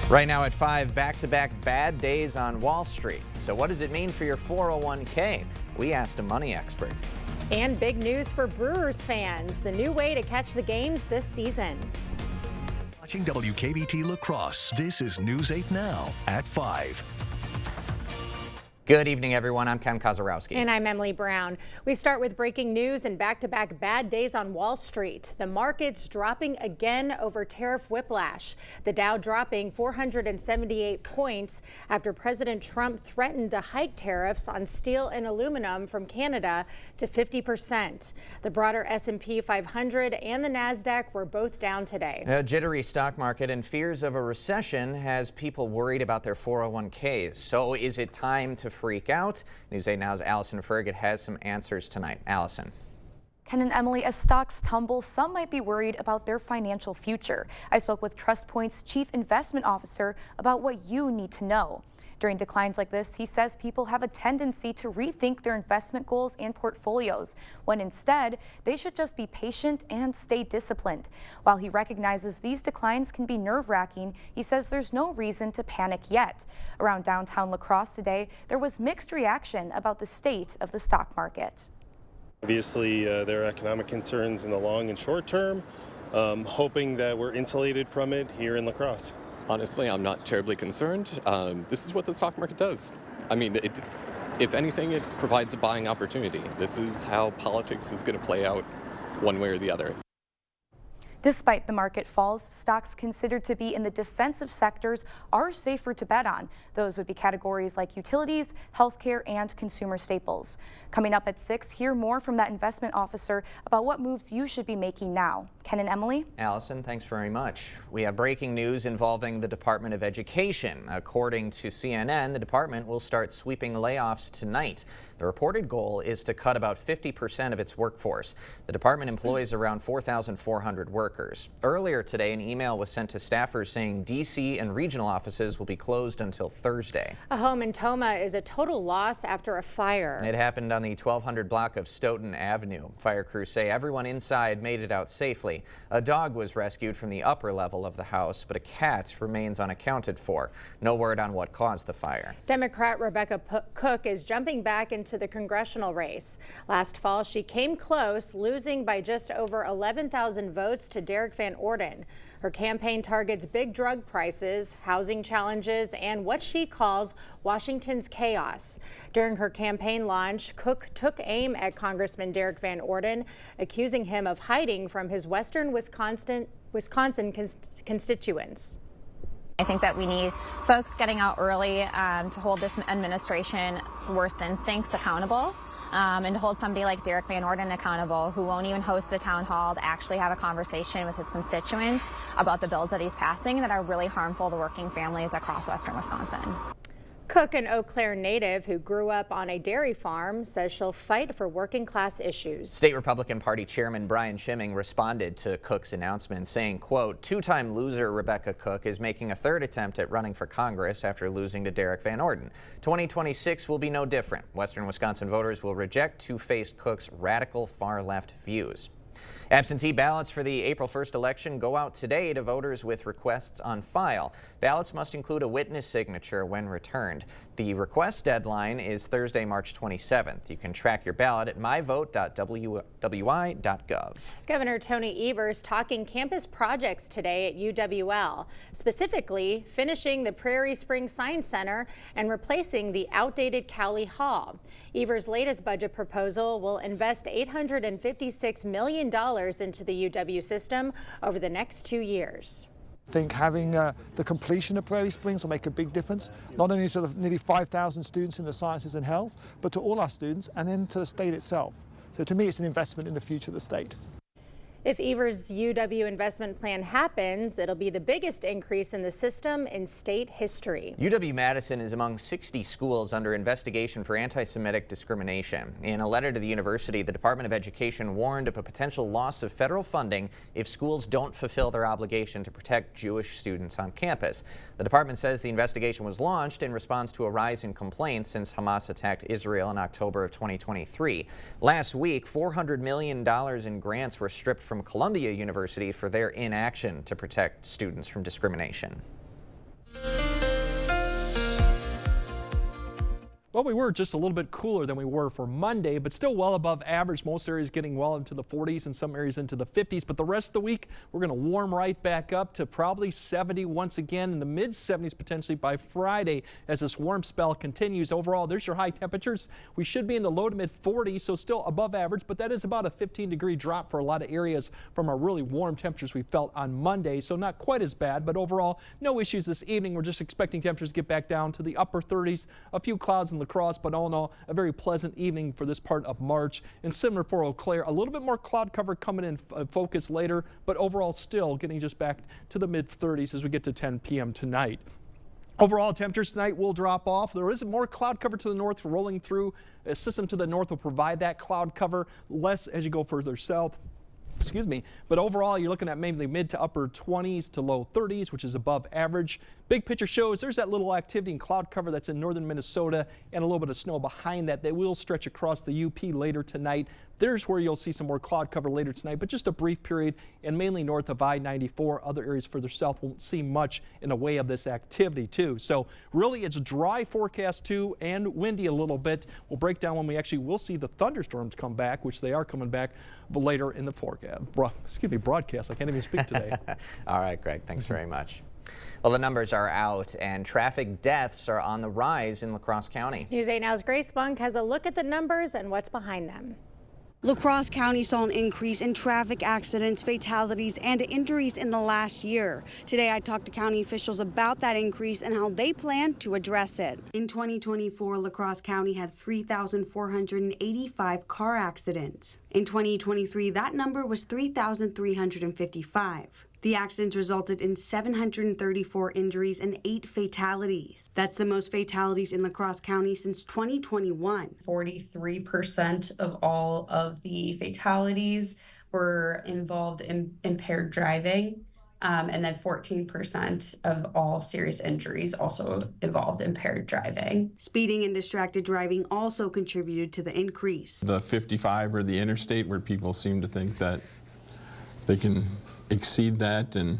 Right now at 5, back-to-back bad days on Wall Street. So what does it mean for your 401k? We asked a money expert. And big news for Brewers fans, the new way to catch the games this season. Watching WKBT Lacrosse, this is News 8 Now at 5. Good evening, everyone. I'm Ken Kozarowski. And I'm Emily Brown. We start with breaking news and back-to-back bad days on Wall Street. The market's dropping again over tariff whiplash. The Dow dropping 478 points after President Trump threatened to hike tariffs on steel and aluminum from Canada to 50%. The broader S&P 500 and the NASDAQ were both down today. A jittery stock market and fears of a recession has people worried about their 401ks. So is it time to freak out? News 8 Now's Allison Fergit has some answers tonight. Allison. Ken and Emily, as stocks tumble, some might be worried about their financial future. I spoke with TrustPoint's Chief Investment Officer about what you need to know. During declines like this, he says people have a tendency to rethink their investment goals and portfolios, when instead they should just be patient and stay disciplined. While he recognizes these declines can be nerve-wracking, he says there's no reason to panic yet. Around downtown La Crosse today, there was mixed reaction about the state of the stock market. Obviously, there are economic concerns in the long and short term, hoping that we're insulated from it here in La Crosse. Honestly, I'm not terribly concerned. This is what the stock market does. I mean, if anything, it provides a buying opportunity. This is how politics is going to play out one way or the other. Despite the market falls, stocks considered to be in the defensive sectors are safer to bet on. Those would be categories like utilities, healthcare, and consumer staples. Coming up at 6, hear more from that investment officer about what moves you should be making now. Ken and Emily? Allison, thanks very much. We have breaking news involving the Department of Education. According to CNN, the department will start sweeping layoffs tonight. The reported goal is to cut about 50% of its workforce. The department employs around 4,400 workers. Earlier today, an email was sent to staffers saying D.C. and regional offices will be closed until Thursday. A home in Toma is a total loss after a fire. It happened on the 1200 block of Stoughton Avenue. Fire crews say everyone inside made it out safely. A dog was rescued from the upper level of the house, but a cat remains unaccounted for. No word on what caused the fire. Democrat Rebecca Cook is jumping back into the congressional race. Last fall, she came close, losing by just over 11,000 votes to Derek Van Orden. Her campaign targets big drug prices, housing challenges, and what she calls Washington's chaos. During her campaign launch, Cook took aim at Congressman Derek Van Orden, accusing him of hiding from his western Wisconsin constituents. I think that we need folks getting out early to hold this administration's worst instincts accountable, and to hold somebody like Derek Van Orden accountable, who won't even host a town hall to actually have a conversation with his constituents about the bills that he's passing that are really harmful to working families across western Wisconsin. Cook, an Eau Claire native who grew up on a dairy farm, says she'll fight for working class issues. State Republican Party Chairman Brian Schimming responded to Cook's announcement, saying, quote, two-time loser Rebecca Cook is making a third attempt at running for Congress after losing to Derek Van Orden. 2026 will be no different. Western Wisconsin voters will reject two-faced Cook's radical far-left views. Absentee ballots for the April 1st election go out today to voters with requests on file. Ballots must include a witness signature when returned. The request deadline is Thursday, March 27th. You can track your ballot at myvote.wi.gov. Governor Tony Evers talking campus projects today at UWL, specifically finishing the Prairie Springs Science Center and replacing the outdated Cowley Hall. Evers' latest budget proposal will invest $856 million into the UW system over the next 2 years. I think having the completion of Prairie Springs will make a big difference, not only to the nearly 5,000 students in the sciences and health, but to all our students and then to the state itself. So to me, it's an investment in the future of the state. If Evers' UW investment plan happens, it'll be the biggest increase in the system in state history. UW-Madison is among 60 schools under investigation for anti-Semitic discrimination. In a letter to the university, the Department of Education warned of a potential loss of federal funding if schools don't fulfill their obligation to protect Jewish students on campus. The department says the investigation was launched in response to a rise in complaints since Hamas attacked Israel in October of 2023. Last week, $400 million in grants were stripped from Columbia University for their inaction to protect students from discrimination. Well, we were just a little bit cooler than we were for Monday, but still well above average. Most areas getting well into the 40s and some areas into the 50s. But the rest of the week, we're going to warm right back up to probably 70 once again, in the mid 70s potentially by Friday as this warm spell continues. Overall, there's your high temperatures. We should be in the low to mid 40s, so still above average, but that is about a 15-degree drop for a lot of areas from our really warm temperatures we felt on Monday. So not quite as bad, but overall, no issues this evening. We're just expecting temperatures to get back down to the upper 30s. A few clouds in La Crosse, but all in all, a very pleasant evening for this part of March. And similar for Eau Claire, a little bit more cloud cover coming in focus later, but overall still getting just back to the mid 30s as we get to 10 p.m. tonight. Overall, temperatures tonight will drop off. There is more cloud cover to the north rolling through. A system to the north will provide that cloud cover, less as you go further south. Excuse me, but overall you're looking at mainly mid to upper 20s to low 30s, which is above average. Big picture shows there's that little activity and cloud cover that's in northern Minnesota and a little bit of snow behind that. They will stretch across the UP later tonight. There's where you'll see some more cloud cover later tonight, but just a brief period, and mainly north of I-94. Other areas further south won't see much in the way of this activity too. So really it's dry forecast too, and windy a little bit. We'll break down when we actually will see the thunderstorms come back, which they are coming back later in the forecast. Broadcast. I can't even speak today. All right, Greg, thanks very much. Well, the numbers are out and traffic deaths are on the rise in La Crosse County. News 8 Now's Grace Bunk has a look at the numbers and what's behind them. La Crosse County saw an increase in traffic accidents, fatalities, and injuries in the last year. Today, I talked to county officials about that increase and how they plan to address it. In 2024, La Crosse County had 3,485 car accidents. In 2023, that number was 3,355. The accidents resulted in 734 injuries and 8 fatalities. That's the most fatalities in La Crosse County since 2021. 43% of all of the fatalities were involved in impaired driving, and then 14% of all serious injuries also involved impaired driving. Speeding and distracted driving also contributed to the increase. The 55 or the interstate, where people seem to think that they can exceed that and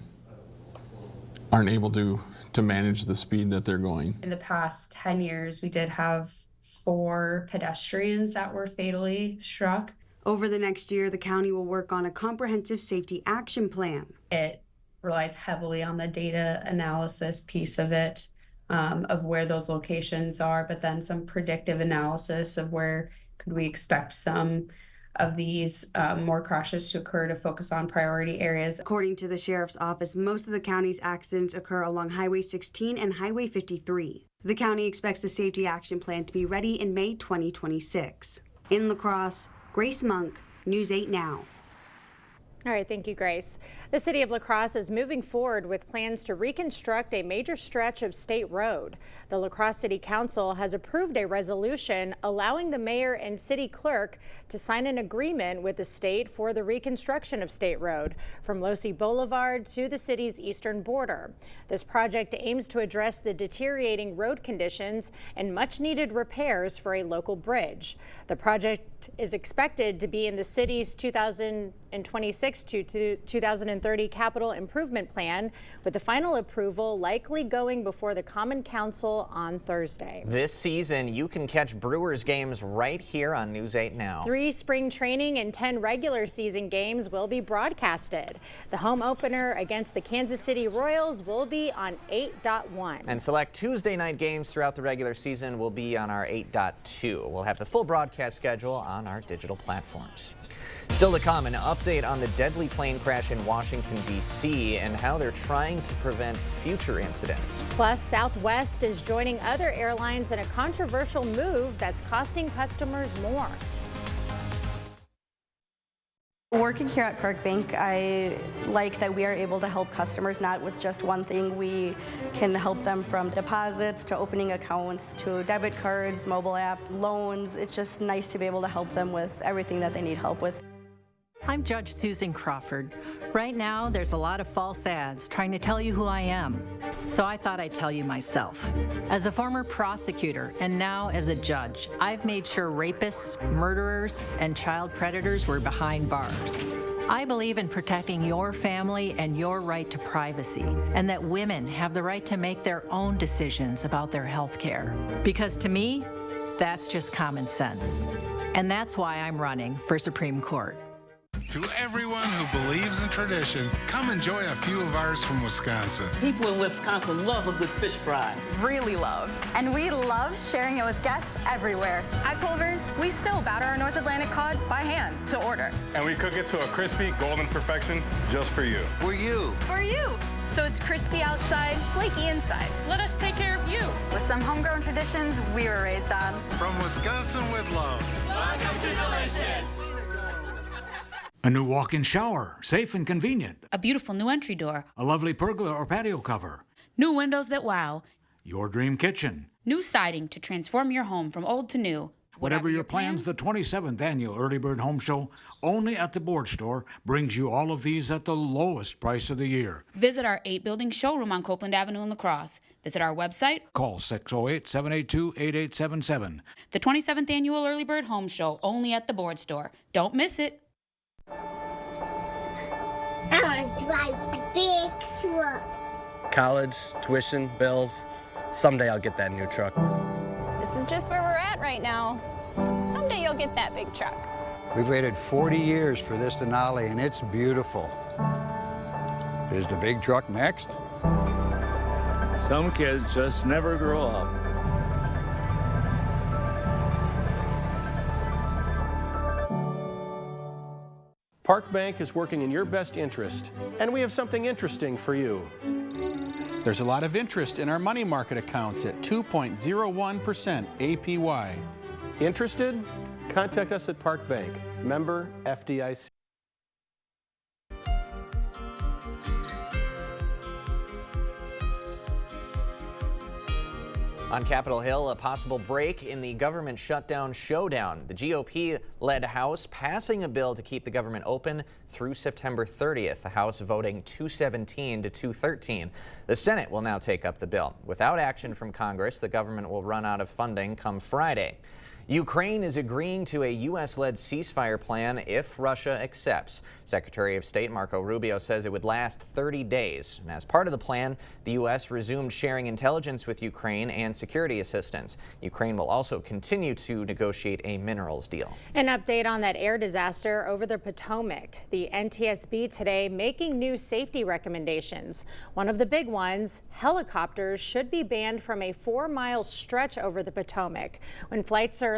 aren't able to manage the speed that they're going. In the past 10 years, we did have 4 pedestrians that were fatally struck. Over the next year, the county will work on a comprehensive safety action plan. It relies heavily on the data analysis piece of it, of where those locations are, but then some predictive analysis of where could we expect some of these more crashes to occur, to focus on priority areas. According to the Sheriff's Office, most of the county's accidents occur along Highway 16 and Highway 53. The county expects the safety action plan to be ready in May 2026. In La Crosse, Grace Monk, News 8 Now. All right, thank you, Grace. The city of La Crosse is moving forward with plans to reconstruct a major stretch of state road. The La Crosse City Council has approved a resolution allowing the mayor and city clerk to sign an agreement with the state for the reconstruction of State Road from Losi Boulevard to the city's eastern border. This project aims to address the deteriorating road conditions and much needed repairs for a local bridge. The project is expected to be in the city's 2026 to 2030 capital improvement plan, with the final approval likely going before the Common Council on Thursday. This season, you can catch Brewers games right here on News 8 Now. 3 spring training and 10 regular season games will be broadcasted. The home opener against the Kansas City Royals will be on 8.1. And select Tuesday night games throughout the regular season will be on our 8.2. We'll have the full broadcast schedule on our digital platforms. Still to come, an update on the deadly plane crash in Washington, D.C. and how they're trying to prevent future incidents. Plus, Southwest is joining other airlines in a controversial move that's costing customers more. Working here at Park Bank, I like that we are able to help customers not with just one thing. We can help them from deposits to opening accounts to debit cards, mobile app, loans. It's just nice to be able to help them with everything that they need help with. I'm Judge Susan Crawford. Right now, there's a lot of false ads trying to tell you who I am. So I thought I'd tell you myself. As a former prosecutor and now as a judge, I've made sure rapists, murderers, and child predators were behind bars. I believe in protecting your family and your right to privacy, and that women have the right to make their own decisions about their health care. Because to me, That's just common sense. And that's why I'm running for Supreme Court. To everyone who believes in tradition, come enjoy a few of ours from Wisconsin. People in Wisconsin love a good fish fry. Really love. And we love sharing it with guests everywhere. At Culver's, we still batter our North Atlantic cod by hand to order. And we cook it to a crispy, golden perfection just for you. For you. For you. So it's crispy outside, flaky inside. Let us take care of you. With some homegrown traditions we were raised on. From Wisconsin with love. Welcome to Delicious. A new walk-in shower, safe and convenient. A beautiful new entry door. A lovely pergola or patio cover. New windows that wow. Your dream kitchen. New siding to transform your home from old to new. Whatever your plans, the 27th Annual Early Bird Home Show, only at the Board Store, brings you all of these at the lowest price of the year. Visit our 8-building showroom on Copeland Avenue in La Crosse. Visit our website. Call 608-782-8877. The 27th Annual Early Bird Home Show, only at the Board Store. Don't miss it. I want to drive a big truck. College, tuition, bills. Someday I'll get that new truck. This is just where we're at right now. Someday you'll get that big truck. We've waited 40 years for this Denali, and it's beautiful. Is the big truck next? Some kids just never grow up. Park Bank is working in your best interest, and we have something interesting for you. There's a lot of interest in our money market accounts at 2.01% APY. Interested? Contact us at Park Bank, member FDIC. On Capitol Hill, a possible break in the government shutdown showdown. The GOP-led House passing a bill to keep the government open through September 30th. The House voting 217 to 213. The Senate will now take up the bill. Without action from Congress, the government will run out of funding come Friday. Ukraine is agreeing to a U.S.-led ceasefire plan if Russia accepts. Secretary of State Marco Rubio says it would last 30 days. And as part of the plan, the U.S. resumed sharing intelligence with Ukraine and security assistance. Ukraine will also continue to negotiate a minerals deal. An update on that air disaster over the Potomac. The NTSB today making new safety recommendations. One of the big ones, helicopters should be banned from a 4-mile stretch over the Potomac when flights are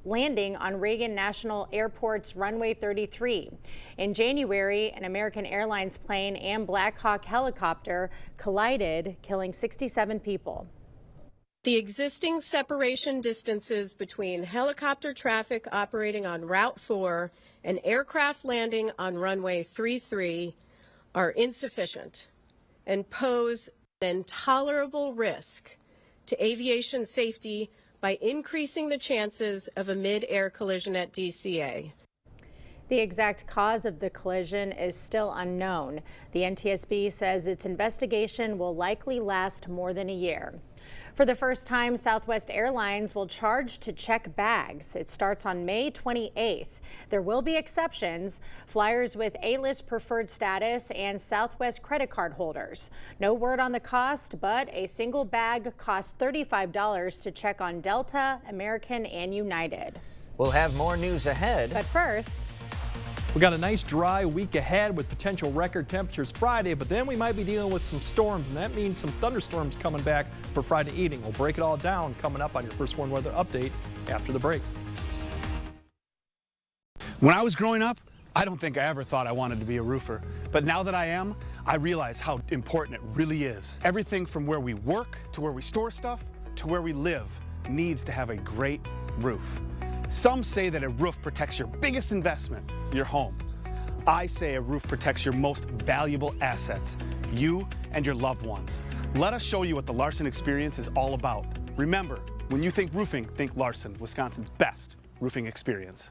landing on Reagan National Airport's runway 33. In January, an American Airlines plane and Black Hawk helicopter collided, killing 67 people. The existing separation distances between helicopter traffic operating on Route 4 and aircraft landing on runway 33 are insufficient and pose an intolerable risk to aviation safety by increasing the chances of a mid-air collision at DCA. The exact cause of the collision is still unknown. The NTSB says its investigation will likely last more than a year. For the first time, Southwest Airlines will charge to check bags. It starts on May 28th. There will be exceptions: flyers with A-list preferred status and Southwest credit card holders. No word on the cost, but a single bag costs $35 to check on Delta, American, and United. We'll have more news ahead. But first, we got a nice dry week ahead with potential record temperatures Friday, but then we might be dealing with some storms, and that means some thunderstorms coming back for Friday evening. We'll break it all down coming up on your First Warn Weather Update after the break. When I was growing up, I don't think I ever thought I wanted to be a roofer. But now that I am, I realize how important it really is. Everything from where we work to where we store stuff to where we live needs to have a great roof. Some say that a roof protects your biggest investment, your home. I say a roof protects your most valuable assets, you and your loved ones. Let us show you what the Larson experience is all about. Remember, when you think roofing, think Larson, Wisconsin's best roofing experience.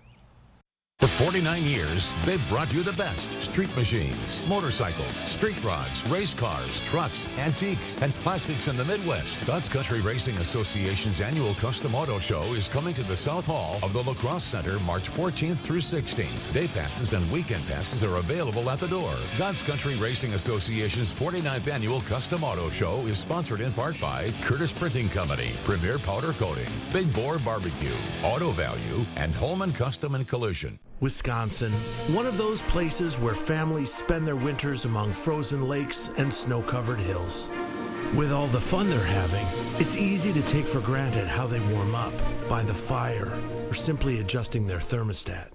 The 49 years, they've brought you the best street machines, motorcycles, street rods, race cars, trucks, antiques, and classics in the Midwest. God's Country Racing Association's annual Custom Auto Show is coming to the South Hall of the La Crosse Center March 14th through 16th. Day passes and weekend passes are available at the door. God's Country Racing Association's 49th annual Custom Auto Show is sponsored in part by Curtis Printing Company, Premier Powder Coating, Big Boar Barbecue, Auto Value, and Holman Custom and Collision. Wisconsin, one of those places where families spend their winters among frozen lakes and snow-covered hills. With all the fun they're having, it's easy to take for granted how they warm up, by the fire, or simply adjusting their thermostat.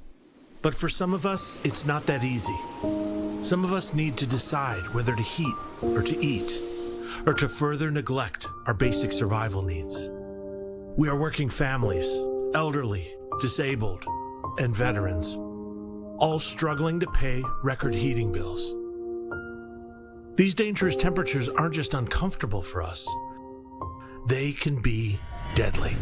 But for some of us, it's not that easy. Some of us need to decide whether to heat or to eat, or to further neglect our basic survival needs. We are working families, elderly, disabled, and veterans, all struggling to pay record heating bills. These dangerous temperatures aren't just uncomfortable for us, they can be deadly.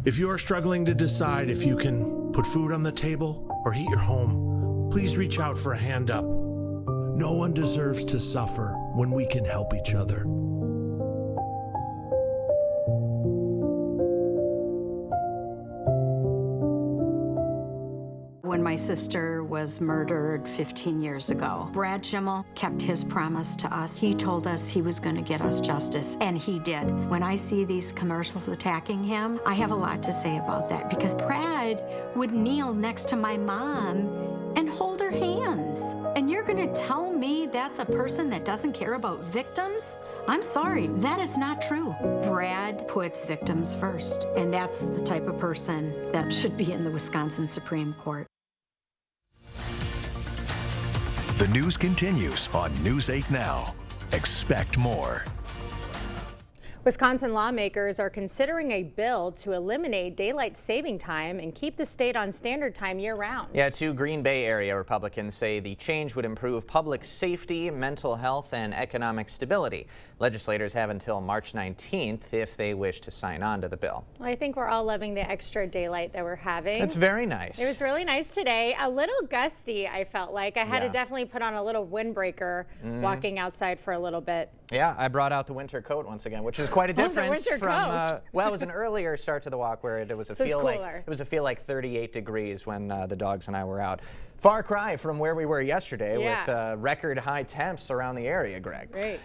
If you are struggling to decide if you can put food on the table or heat your home, please reach out for a hand up. No one deserves to suffer when we can help each other. When my sister was murdered 15 years ago, Brad Schimmel kept his promise to us. He told us he was going to get us justice, and he did. When I see these commercials attacking him, I have a lot to say about that, because Brad would kneel next to my mom and hold her hands. And you're going to tell me that's a person that doesn't care about victims? I'm sorry, that is not true. Brad puts victims first, and that's the type of person that should be in the Wisconsin Supreme Court. The news continues on News 8 Now. Expect more. Wisconsin lawmakers are considering a bill to eliminate daylight saving time and keep the state on standard time year-round. Yeah, two Green Bay area Republicans say the change would improve public safety, mental health, and economic stability. Legislators have until March 19th if they wish to sign on to the bill. Well, I think we're all loving the extra daylight that we're having. It's very nice. It was really nice today. A little gusty, I felt like. I had to definitely put on a little windbreaker walking outside for a little bit. Yeah, I brought out the winter coat once again, which is quite a difference from well, it was an earlier start to the walk where it was a feel like 38 degrees when the dogs and I were out. Far cry from where we were yesterday with record high temps around the area, Greg. Great.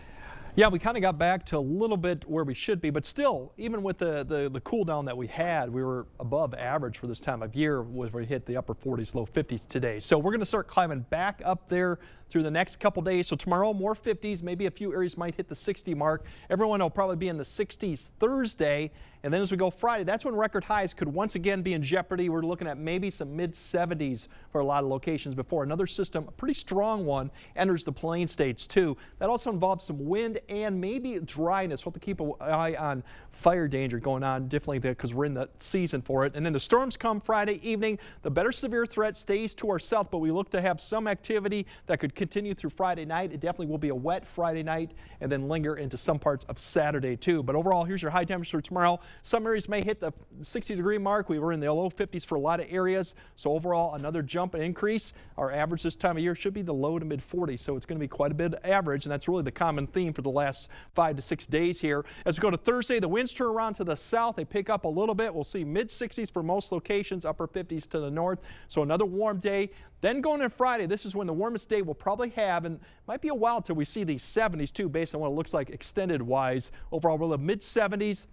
Yeah, we kind of got back to a little bit where we should be, but still, even with the cool down that we had, we were above average for this time of year when we hit the upper 40s, low 50s today. So we're going to start climbing back up there through the next couple days. So tomorrow, more 50s, maybe a few areas might hit the 60 mark. Everyone will probably be in the 60s Thursday. And then as we go Friday, that's when record highs could once again be in jeopardy. We're looking at maybe some mid-70s for a lot of locations before another system, a pretty strong one, enters the Plain States too. That also involves some wind and maybe dryness. We'll have to keep an eye on fire danger going on, definitely because we're in the season for it. And then the storms come Friday evening. The better severe threat stays to our south, but we look to have some activity that could continue through Friday night. It definitely will be a wet Friday night and then linger into some parts of Saturday too. But overall, here's your high temperature tomorrow. Some areas may hit the 60-degree mark. We were in the low 50s for a lot of areas. So overall, another jump and increase. Our average this time of year should be the low to mid 40s. So it's going to be quite a bit average, and that's really the common theme for the last 5 to 6 days here. As we go to Thursday, the winds turn around to the south. They pick up a little bit. We'll see mid 60s for most locations, upper 50s to the north. So another warm day. Then going to Friday, this is when the warmest day we'll probably have, and it might be a while till we see these 70s too, based on what it looks like extended wise. Overall, we'll have mid 70s.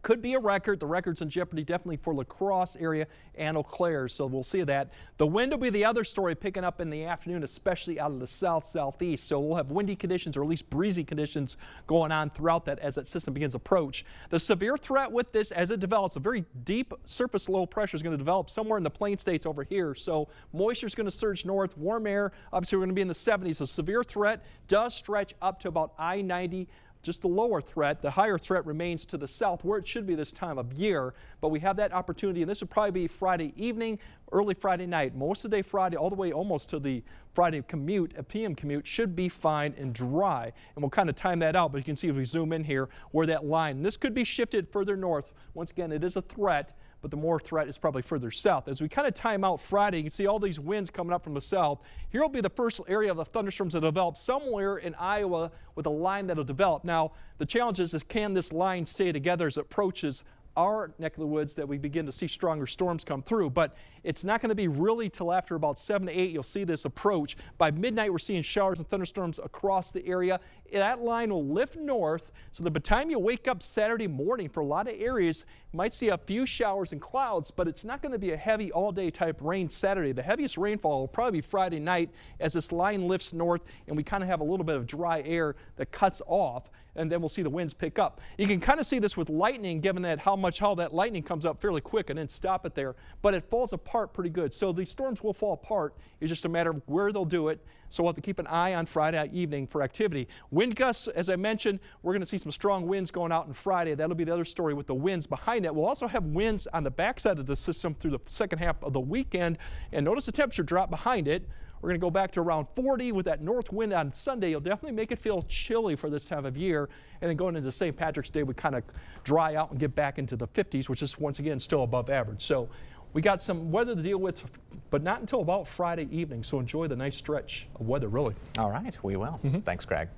Could be a record. The record's in jeopardy definitely for La Crosse area and Eau Claire, so we'll see that. The wind will be the other story picking up in the afternoon, especially out of the south-southeast. So we'll have windy conditions or at least breezy conditions going on throughout that as that system begins to approach. The severe threat with this as it develops, a very deep surface low pressure is going to develop somewhere in the Plain States over here. So moisture is going to surge north, warm air. Obviously, we're going to be in the 70s. So severe threat does stretch up to about I-90. Just the lower threat. The higher threat remains to the south, where it should be this time of year. But we have that opportunity, and this would probably be Friday evening, early Friday night. Most of the day Friday, all the way almost to the Friday commute, a PM commute, should be fine and dry. And we'll kind of time that out, but you can see if we zoom in here where that line, this could be shifted further north. Once again, it is a threat, but the more threat is probably further south. As we kind of time out Friday, you can see all these winds coming up from the south. Here will be the first area of the thunderstorms that develop somewhere in Iowa with a line that will develop. Now, the challenge is can this line stay together as it approaches our neck of the woods that we begin to see stronger storms come through, but it's not going to be really till after about 7 to 8 you'll see this approach. By midnight, we're seeing showers and thunderstorms across the area. That line will lift north, so that by the time you wake up Saturday morning, for a lot of areas, you might see a few showers and clouds, but it's not going to be a heavy all-day type rain Saturday. The heaviest rainfall will probably be Friday night as this line lifts north and we kind of have a little bit of dry air that cuts off, and then we'll see the winds pick up. You can kind of see this with lightning, given that how that lightning comes up fairly quick and then stop it there, but it falls apart pretty good. So these storms will fall apart. It's just a matter of where they'll do it. So we'll have to keep an eye on Friday evening for activity. Wind gusts, as I mentioned, we're going to see some strong winds going out on Friday. That'll be the other story with the winds behind it. We'll also have winds on the backside of the system through the second half of the weekend. And notice the temperature drop behind it. We're going to go back to around 40 with that north wind on Sunday. You'll definitely make it feel chilly for this time of year. And then going into St. Patrick's Day, we kind of dry out and get back into the 50s, which is once again still above average. So we got some weather to deal with, but not until about Friday evening. So enjoy the nice stretch of weather, really. All right, we will. Thanks, Greg.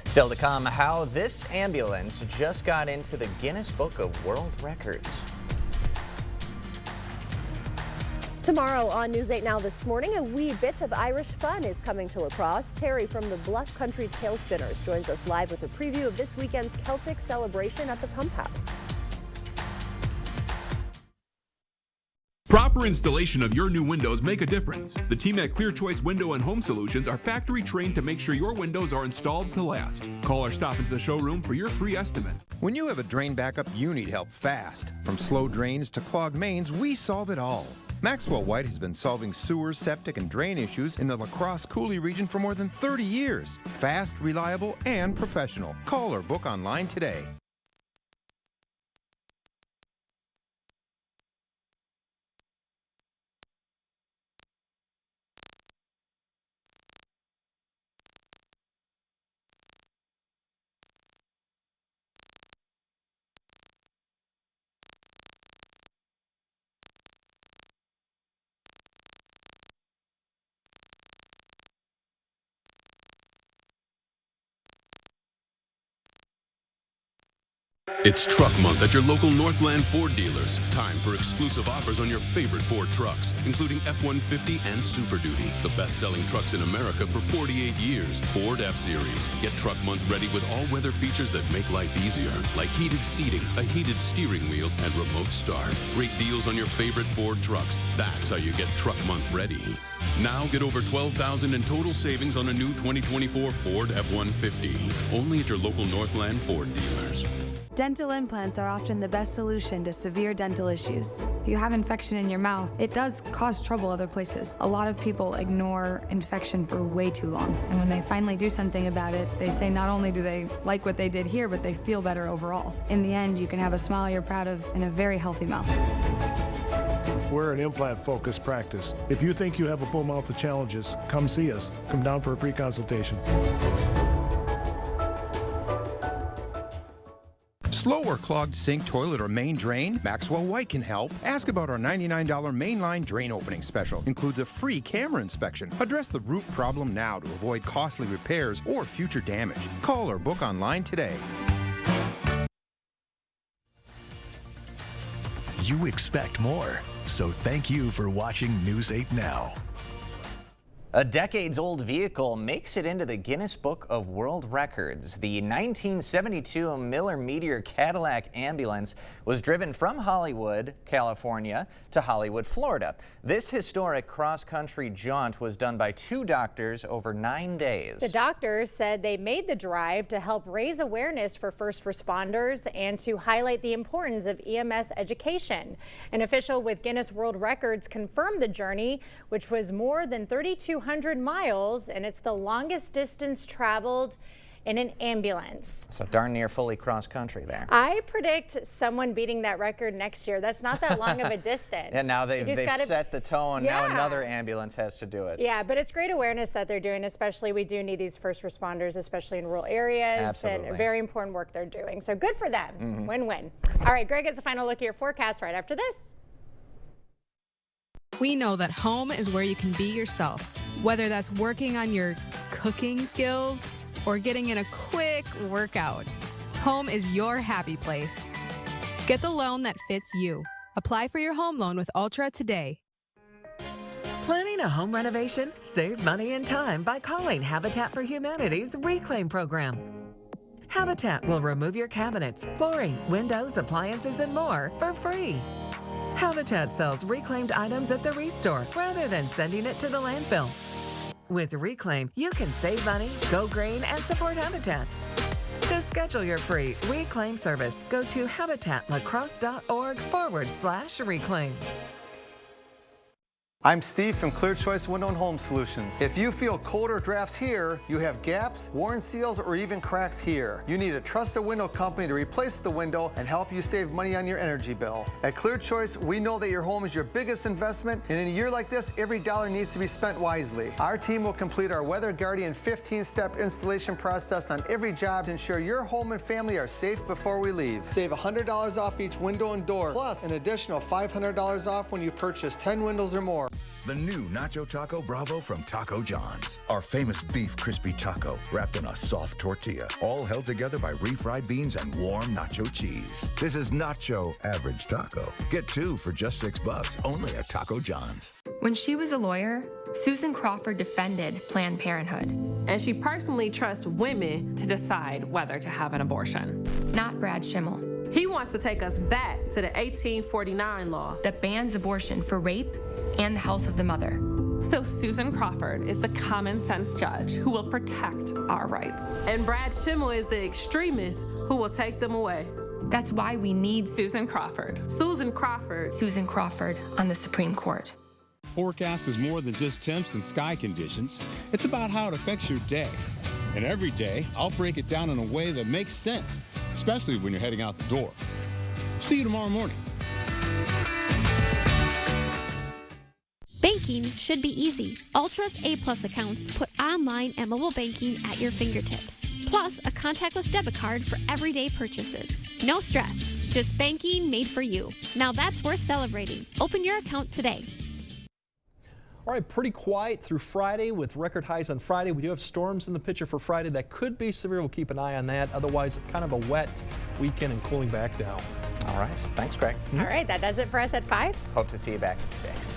Still to come, how this ambulance just got into the Guinness Book of World Records. Tomorrow on News 8 Now this morning, a wee bit of Irish fun is coming to La Crosse. Terry from the Bluff Country Tailspinners joins us live with a preview of this weekend's Celtic celebration at the Pump House. Proper installation of your new windows make a difference. The team at Clear Choice Window and Home Solutions are factory trained to make sure your windows are installed to last. Call or stop into the showroom for your free estimate. When you have a drain backup, you need help fast. From slow drains to clogged mains, we solve it all. Maxwell White has been solving sewer, septic, and drain issues in the La Crosse Coulee region for more than 30 years. Fast, reliable, and professional. Call or book online today. It's Truck Month at your local Northland Ford dealers. Time for exclusive offers on your favorite Ford trucks, including F-150 and Super Duty, the best-selling trucks in America for 48 years. Ford F-Series. Get Truck Month ready with all-weather features that make life easier, like heated seating, a heated steering wheel, and remote start. Great deals on your favorite Ford trucks. That's how you get Truck Month ready. Now get over $12,000 in total savings on a new 2024 Ford F-150. Only at your local Northland Ford dealers. Dental implants are often the best solution to severe dental issues. If you have infection in your mouth, it does cause trouble other places. A lot of people ignore infection for way too long. And when they finally do something about it, they say not only do they like what they did here, but they feel better overall. In the end, you can have a smile you're proud of and a very healthy mouth. We're an implant-focused practice. If you think you have a full mouth of challenges, come see us. Come down for a free consultation. Slow or clogged sink, toilet, or main drain? Maxwell White can help. Ask about our $99 mainline drain opening special. Includes a free camera inspection. Address the root problem now to avoid costly repairs or future damage. Call or book online today. You expect more, so thank you for watching News 8 Now. A decades-old vehicle makes it into the Guinness Book of World Records. The 1972 Miller Meteor Cadillac ambulance was driven from Hollywood, California, to Hollywood, Florida. This historic cross-country jaunt was done by 2 doctors over 9 days. The doctors said they made the drive to help raise awareness for first responders and to highlight the importance of EMS education. An official with Guinness World Records confirmed the journey, which was more than 3,200 miles, and it's the longest distance traveled in an ambulance. So darn near fully cross-country there. I predict someone beating that record next year. That's not that long of a distance. And now they've set the tone. Yeah. Now another ambulance has to do it. Yeah, but it's great awareness that they're doing, especially we do need these first responders, especially in rural areas. Absolutely. And very important work they're doing. So good for them. Win-win. All right, Greg has a final look at your forecast right after this. We know that home is where you can be yourself, whether that's working on your cooking skills or getting in a quick workout. Home is your happy place. Get the loan that fits you. Apply for your home loan with Ultra today. Planning a home renovation? Save money and time by calling Habitat for Humanity's Reclaim program. Habitat will remove your cabinets, flooring, windows, appliances, and more for free. Habitat sells reclaimed items at the Restore rather than sending it to the landfill. With Reclaim, you can save money, go green, and support Habitat. To schedule your free Reclaim service, go to habitatlacrosse.org/reclaim. I'm Steve from Clear Choice Window and Home Solutions. If you feel colder drafts here, you have gaps, worn seals, or even cracks here, you need a trusted window company to replace the window and help you save money on your energy bill. At Clear Choice, we know that your home is your biggest investment, and in a year like this, every dollar needs to be spent wisely. Our team will complete our Weather Guardian 15-step installation process on every job to ensure your home and family are safe before we leave. Save $100 off each window and door, plus an additional $500 off when you purchase 10 windows or more. The new Nacho Taco Bravo from Taco John's. Our famous beef crispy taco wrapped in a soft tortilla, all held together by refried beans and warm nacho cheese. This is Nacho Average Taco. Get 2 for just $6 only at Taco John's. When she was a lawyer, Susan Crawford defended Planned Parenthood. And she personally trusts women to decide whether to have an abortion. Not Brad Schimmel. He wants to take us back to the 1849 law that bans abortion for rape and the health of the mother. So Susan Crawford is the common sense judge who will protect our rights. And Brad Schimmel is the extremist who will take them away. That's why we need Susan Crawford. Susan Crawford. Susan Crawford on the Supreme Court. Forecast is more than just temps and sky conditions. It's about how it affects your day. And every day, I'll break it down in a way that makes sense, especially when you're heading out the door. See you tomorrow morning. Banking should be easy. Ultra's A+ accounts put online and mobile banking at your fingertips. Plus, a contactless debit card for everyday purchases. No stress, just banking made for you. Now that's worth celebrating. Open your account today. All right, pretty quiet through Friday with record highs on Friday. We do have storms in the picture for Friday that could be severe. We'll keep an eye on that. Otherwise, kind of a wet weekend and cooling back down. All right, thanks, Greg. All right, that does it for us at 5. Hope to see you back at 6.